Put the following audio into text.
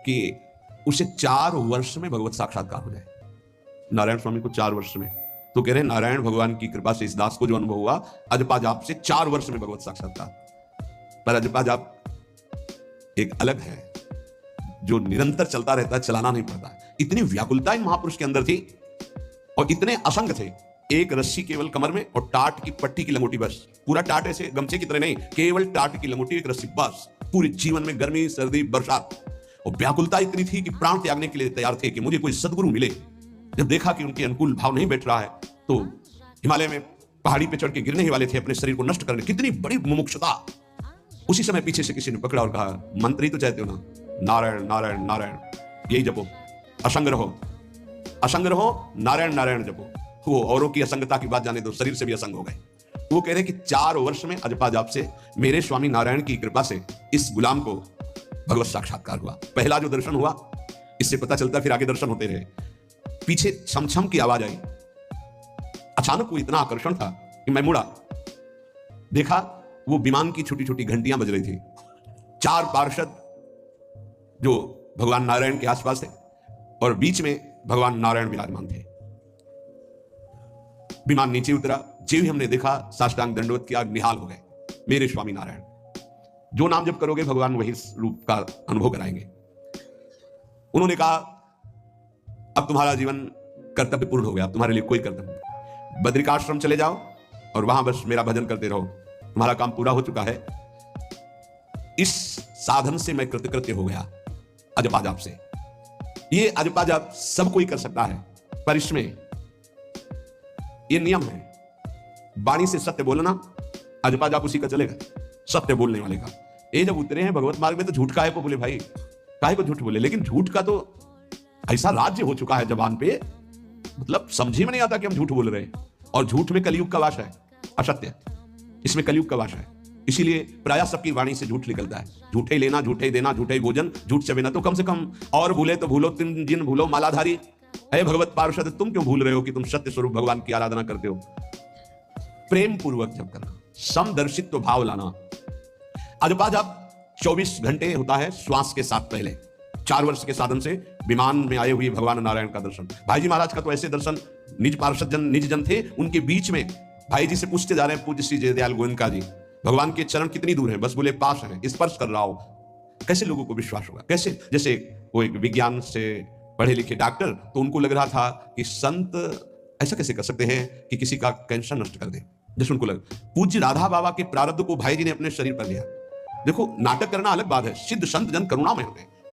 कि उसे 4 वर्ष में भगवत साक्षात्कार हो जाए। नारायण स्वामी को 4 वर्ष में, तो कह रहे नारायण भगवान की कृपा से इस दास को जो अनुभव हुआ अजपा जाप से 4 वर्ष में भगवत साक्षात्कार। पर अजपा जाप एक अलग है जो निरंतर चलता रहता है, चलाना नहीं पड़ता। इतनी व्याकुलता इन महापुरुष के अंदर थी और इतने असंग थे। एक रस्सी केवल कमर में और टाट की पट्टी की लंगोटी बस, पूरा टाट ऐसे गमछे की तरह नहीं, केवल टाट की लंगोटी, एक रस्सी बस। पूरे जीवन में गर्मी सर्दी बरसात, और व्याकुलता इतनी थी कि प्राण त्यागने के लिए तैयार थे कि मुझे कोई सदगुरु मिले। जब देखा कि उनके अनुकूल भाव नहीं बैठ रहा है तो हिमालय में पहाड़ी पे चढ़ के गिरने ही वाले थे अपने शरीर को नष्ट करने। कितनी बड़ी मुमुक्षुता। उसी समय पीछे से किसी ने पकड़ा और कहा, मंत्र ही तो चाहते हो ना, नारायण नारायण नारायण, यही जपो, असंग रहो, असंग रहो, नारायण नारायण जपो। वो औरों की असंगता की बात जाने दो, शरीर से भी असंग हो गए। वो कह रहे कि 4 वर्ष में अजपा जाप से मेरे स्वामी नारायण की कृपा से इस गुलाम को भगवत साक्षात्कार हुआ। पहला जो दर्शन हुआ, इससे पता चलता फिर आगे दर्शन होते रहे। पीछे छमछम की आवाज आई। अचानक वो इतना आकर्षण था कि मैं मुड़ा, देखा वो विमान की छोटी छोटी घंटियां बज रही थी। 4 पार्षद जो भगवान नारायण के आसपास थे और बीच में भगवान नारायण विराजमान थे। विमान नीचे उतरा, जो ही हमने देखा साष्टांग दंडवत किया, निहाल हो गए। मेरे स्वामी नारायण, जो नाम जप करोगे भगवान वही रूप का अनुभव कराएंगे। उन्होंने कहा, अब तुम्हारा जीवन कर्तव्य पूर्ण हो गया, अब तुम्हारे लिए कोई कर्तव्य नहीं। बद्रिकाश्रम चले जाओ और वहां बस मेरा भजन करते रहो, तुम्हारा काम पूरा हो चुका है। इस साधन से मैं कृतकृत्य हो गया अजपा जाप से। ये अजपा जाप सब कोई कर सकता है, पर इसमें ये नियम है, वाणी से सत्य बोलना। अजपा जाप उसी का चलेगा, सत्य बोलने वाले का। ये जब उतरे हैं भगवत मार्ग में तो झूठ काहे को बोले भाई, काहे को झूठ बोले। लेकिन झूठ का तो ऐसा राज्य हो चुका है जबान पे, मतलब समझी में नहीं आता कि हम झूठ बोल रहे हैं। और झूठ में कलयुग का वास है, असत्य, इसमें कलयुग का वास है। इसीलिए प्रायः सबकी वाणी से झूठ निकलता है। झूठे लेना, झूठे देना, झूठे भोजन, झूठ चबेना। तो कम से कम और भूले तो भूलो, तीन जिन भूलो मालाधारी। हे भगवत पार्षद, तुम क्यों भूल रहे हो कि तुम सत्य स्वरूप भगवान की आराधना करते हो। प्रेम पूर्वक जप करना, समदर्शित्व भाव लाना। अजपा जाप 24 घंटे होता है श्वास के साथ पहले। 4 वर्ष के साधन से विमान में आए हुए भगवान नारायण का दर्शन। भाई जी महाराज का तो ऐसे दर्शन, निज पार्षद जन निज जन थे, उनके बीच में भाई जी से पूछते जा रहे हैं, पूज्य श्री जयदयाल गोयनका जी, भगवान के चरण कितनी दूर है? बस बोले पास है, स्पर्श कर रहा हो। कैसे लोगों को विश्वास होगा? कैसे? जैसे वो एक विज्ञान से पढ़े लिखे डॉक्टर, तो उनको लग रहा था कि संत ऐसा कैसे कर सकते हैं कि किसी का कैंसर नष्ट कर दे। जैसे उनको लगा। पूज्य राधा बाबा के प्रारब्ध को भाई जी ने अपने शरीर पर लिया। देखो, नाटक करना अलग बात है, सिद्ध संत जन करुणामय होते हैं।